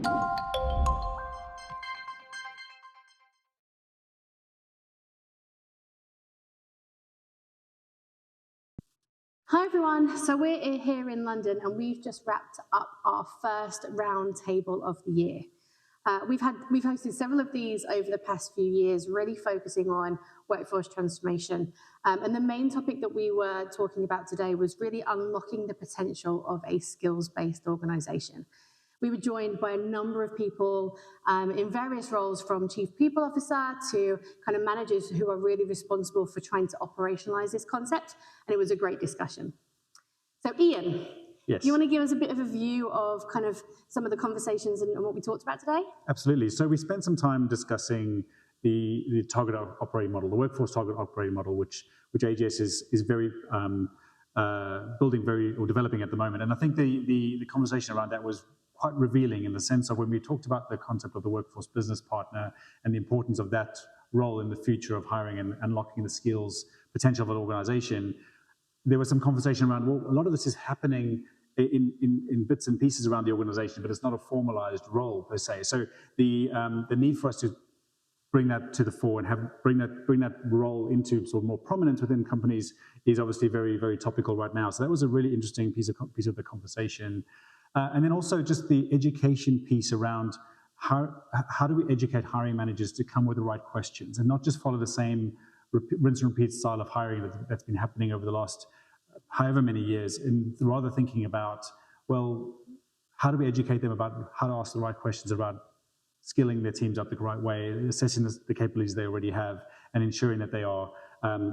Hi everyone, so we're here in London and we've just wrapped up our first round table of the year. We've hosted several of these over the past few years, really focusing on workforce transformation. And the main topic that we were talking about today was really unlocking the potential of a skills-based organisation. We were joined by a number of people in various roles, from chief people officer to kind of managers who are really responsible for trying to operationalise this concept, and it was a great discussion. So Ian, yes. Do you want to give us a bit of a view of kind of some of the conversations and what we talked about today? Absolutely. So we spent some time discussing the target operating model, the workforce target operating model, which AGS is very developing at the moment. And I think the conversation around that was quite revealing, in the sense of when we talked about the concept of the workforce business partner and the importance of that role in the future of hiring and unlocking the skills potential of an organization. There was some conversation around, well, a lot of this is happening in bits and pieces around the organization, but it's not a formalized role per se. So the need for us to bring that to the fore and bring that role into sort of more prominence within companies is obviously very, very topical right now. So that was a really interesting piece of the conversation. And then also just the education piece around how do we educate hiring managers to come with the right questions and not just follow the same rinse and repeat style of hiring that's been happening over the last however many years, and rather thinking about, well, how do we educate them about how to ask the right questions about skilling their teams up the right way, assessing the capabilities they already have, and ensuring that they are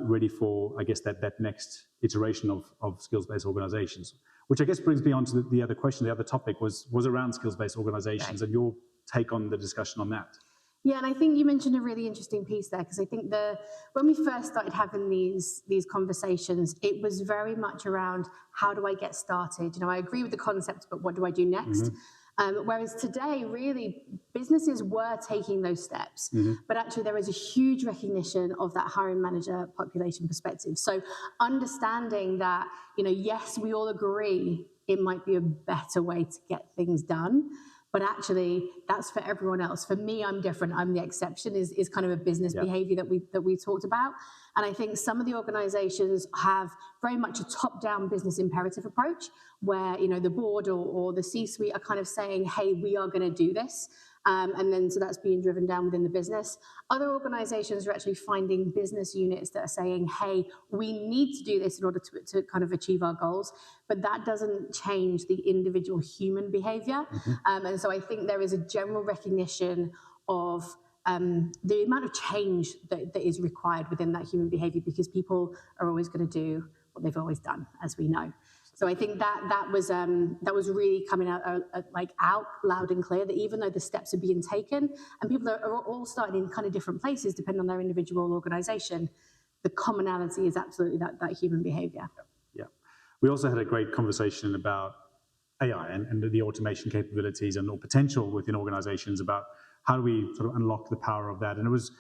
ready for, I guess, that next iteration of skills-based organizations. Which I guess brings me on to the other question. The other topic was around skills-based organizations, right, and your take on the discussion on that. Yeah, and I think you mentioned a really interesting piece there, because I think when we first started having these conversations, it was very much around, how do I get started? You know, I agree with the concept, but what do I do next? Mm-hmm. Whereas today, really, businesses were taking those steps, mm-hmm, but actually there is a huge recognition of that hiring manager population perspective. So understanding that, you know, yes, we all agree it might be a better way to get things done, but actually that's for everyone else. For me, I'm different. I'm the exception, is kind of a business behavior that we talked about. And I think some of the organizations have very much a top-down business imperative approach, where, you know, the board or the C-suite are kind of saying, hey, we are going to do this. And then so that's being driven down within the business. Other organizations are actually finding business units that are saying, hey, we need to do this in order to kind of achieve our goals. But that doesn't change the individual human behavior. Mm-hmm. And so I think there is a general recognition of the amount of change that is required within that human behavior, because people are always going to do what they've always done, as we know. So I think that was really coming out loud and clear, that even though the steps are being taken and people are all starting in kind of different places depending on their individual organisation, the commonality is absolutely that human behaviour. Yeah. We also had a great conversation about AI and the automation capabilities and the potential within organisations, about how do we sort of unlock the power of that. And it was,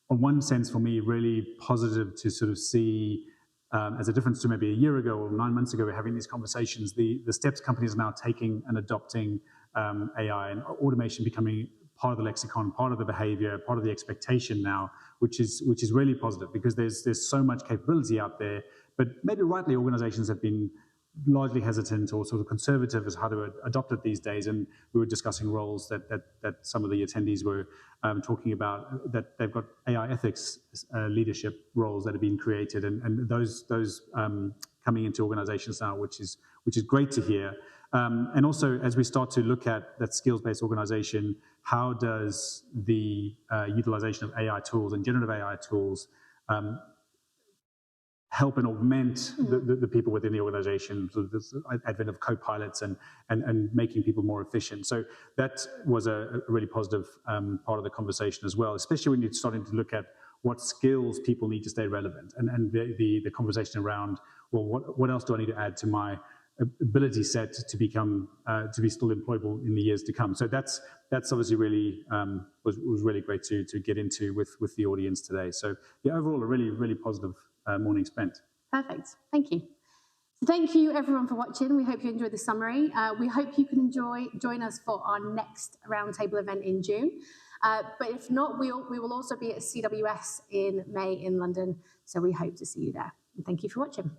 in one sense, for me, really positive to sort of see, as a difference to maybe a year ago or 9 months ago, we're having these conversations, the steps companies are now taking and adopting AI and automation becoming part of the lexicon, part of the behavior, part of the expectation now, which is really positive, because there's so much capability out there. But maybe rightly, organizations have been largely hesitant or sort of conservative as how to adopt it these days. And we were discussing roles that some of the attendees were talking about, that they've got AI ethics leadership roles that have been created, and those coming into organizations now, which is great to hear. And also, as we start to look at that skills-based organization, how does the utilization of AI tools and generative AI tools help and augment the people within the organization, so this advent of co-pilots and making people more efficient. So that was a really positive part of the conversation as well, especially when you're starting to look at what skills people need to stay relevant, and the conversation around, well, what else do I need to add to my ability set to become to be still employable in the years to come. So that's obviously really was really great to get into with the audience today. So yeah, overall a really positive morning spent. Perfect, thank you. Thank you everyone for watching. We hope you enjoyed the summary. We hope you can join us for our next roundtable event in June. But if not, we will also be at CWS in May in London. So we hope to see you there. And thank you for watching.